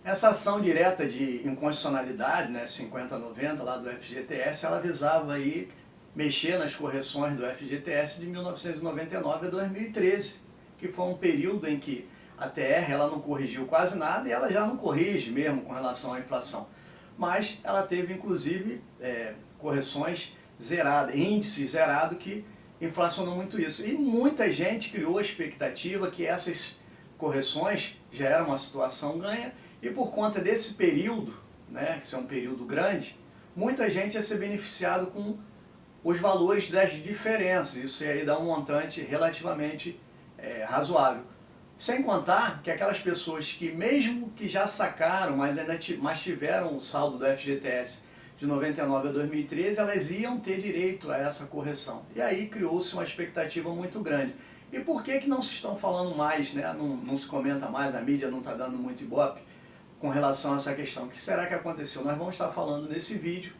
Essa ação direta de inconstitucionalidade, né, 5090 lá do FGTS, ela visava aí mexer nas correções do FGTS de 1999 a 2013, que foi um período em que a TR ela não corrigiu quase nada e ela já não corrige mesmo com relação à inflação. Mas ela teve inclusive correções zeradas, índice zerado que inflacionou muito isso. E muita gente criou a expectativa que essas correções já era uma situação ganha e por conta desse período, né, que é um período grande, muita gente ia ser beneficiado com os valores das diferenças. Isso aí dá um montante relativamente razoável. Sem contar que aquelas pessoas que mesmo que já sacaram, mas tiveram o saldo do FGTS de 99 a 2013, elas iam ter direito a essa correção. E aí criou-se uma expectativa muito grande. E por que não se estão falando mais, né? Não se comenta mais, a mídia não está dando muito ibope com relação a essa questão? O que será que aconteceu? Nós vamos estar falando nesse vídeo.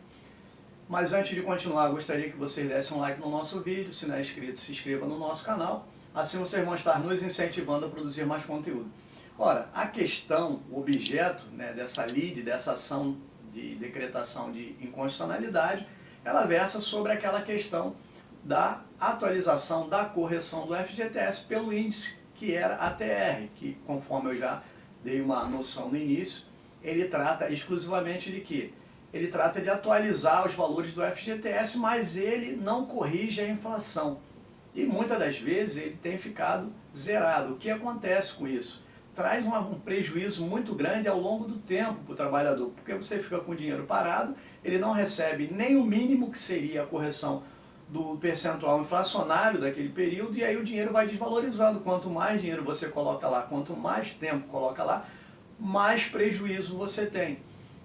Mas antes de continuar, gostaria que vocês dessem um like no nosso vídeo. Se não é inscrito, se inscreva no nosso canal. Assim vocês vão estar nos incentivando a produzir mais conteúdo. Ora, a questão, o objeto, né, dessa lide, dessa ação de decretação de inconstitucionalidade, ela versa sobre aquela questão da atualização da correção do FGTS pelo índice que era a TR, que conforme eu já dei uma noção no início, ele trata exclusivamente de quê? Ele trata de atualizar os valores do FGTS, mas ele não corrige a inflação. E muitas das vezes ele tem ficado zerado. O que acontece com isso? Traz um prejuízo muito grande ao longo do tempo para o trabalhador, porque você fica com o dinheiro parado, ele não recebe nem o mínimo que seria a correção do percentual inflacionário daquele período, e aí o dinheiro vai desvalorizando. Quanto mais dinheiro você coloca lá, quanto mais tempo coloca lá, mais prejuízo você tem.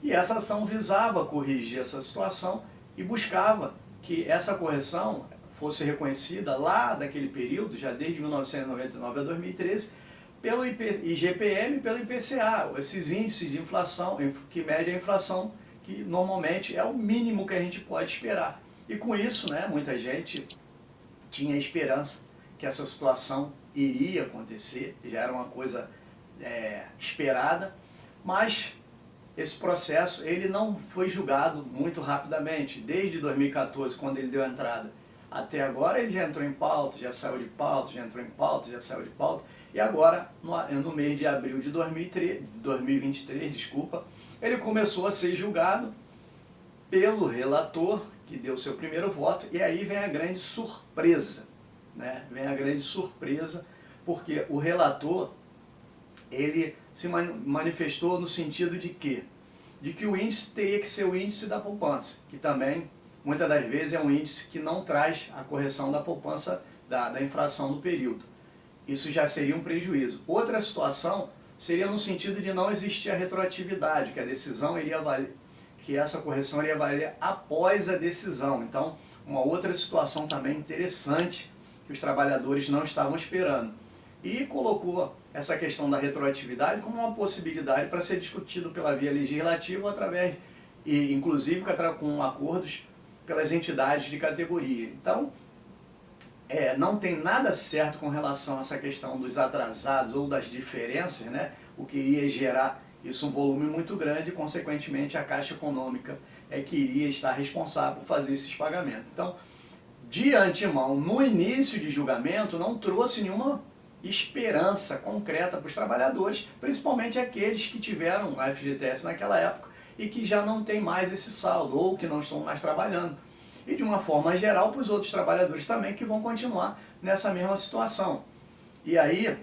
E essa ação visava corrigir essa situação e buscava que essa correção fosse reconhecida lá daquele período, já desde 1999 a 2013, pelo IGPM e pelo IPCA, esses índices de inflação, que medem a inflação, que normalmente é o mínimo que a gente pode esperar. E com isso, né, muita gente tinha esperança que essa situação iria acontecer, já era uma coisa esperada, mas esse processo ele não foi julgado muito rapidamente. Desde 2014, quando ele deu entrada, até agora ele já entrou em pauta, já saiu de pauta, já entrou em pauta, já saiu de pauta, e agora, no mês de abril de 2023, desculpa, ele começou a ser julgado pelo relator, que deu seu primeiro voto, e aí vem a grande surpresa, né? Vem a grande surpresa, porque o relator, ele se manifestou no sentido de quê? De que o índice teria que ser o índice da poupança, que também, muitas das vezes, é um índice que não traz a correção da poupança, da inflação do período. Isso já seria um prejuízo. Outra situação seria no sentido de não existir a retroatividade, que a decisão iria valer, que essa correção iria valer após a decisão. Então, uma outra situação também interessante que os trabalhadores não estavam esperando. E colocou essa questão da retroatividade como uma possibilidade para ser discutido pela via legislativa através, e inclusive com acordos pelas entidades de categoria. Então, não tem nada certo com relação a essa questão dos atrasados ou das diferenças, né? O que iria gerar isso um volume muito grande e, consequentemente, a Caixa Econômica que iria estar responsável por fazer esses pagamentos. Então, de antemão, no início de julgamento, não trouxe nenhuma esperança concreta para os trabalhadores, principalmente aqueles que tiveram a FGTS naquela época e que já não tem mais esse saldo ou que não estão mais trabalhando. E de uma forma geral para os outros trabalhadores também que vão continuar nessa mesma situação. E aí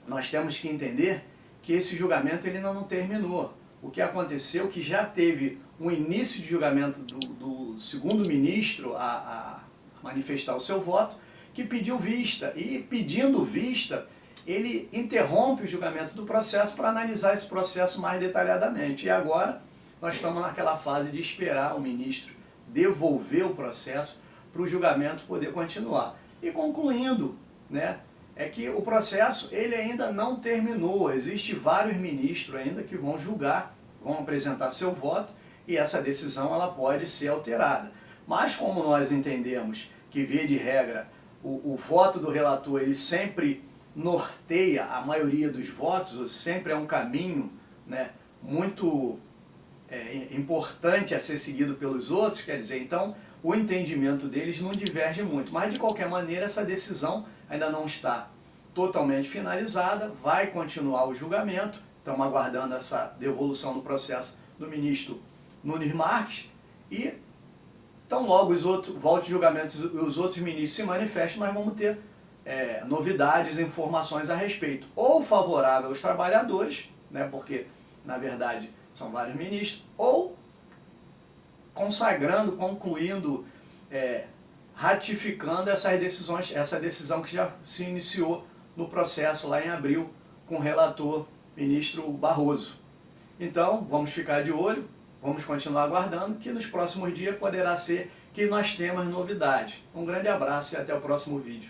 nós temos que entender que esse julgamento ele ainda não terminou. O que aconteceu que já teve um início de julgamento do segundo ministro a manifestar o seu voto, que pediu vista, e pedindo vista, ele interrompe o julgamento do processo para analisar esse processo mais detalhadamente. E agora nós estamos naquela fase de esperar o ministro devolver o processo para o julgamento poder continuar. E concluindo, né, é que o processo ele ainda não terminou, existem vários ministros ainda que vão julgar, vão apresentar seu voto, e essa decisão ela pode ser alterada. Mas como nós entendemos que, via de regra, o voto do relator ele sempre norteia a maioria dos votos, ou sempre é um caminho, né, muito importante a ser seguido pelos outros, quer dizer, então o entendimento deles não diverge muito. Mas, de qualquer maneira, essa decisão ainda não está totalmente finalizada, vai continuar o julgamento, estamos aguardando essa devolução do processo do ministro Nunes Marques, e então logo volte o julgamento e os outros ministros se manifestem, nós vamos ter novidades e informações a respeito, ou favorável aos trabalhadores, né, porque na verdade são vários ministros, ou consagrando, concluindo, ratificando essas decisões, essa decisão que já se iniciou no processo lá em abril com o relator ministro Barroso. Então, vamos ficar de olho, vamos continuar aguardando, que nos próximos dias poderá ser que nós temos novidades. Um grande abraço e até o próximo vídeo.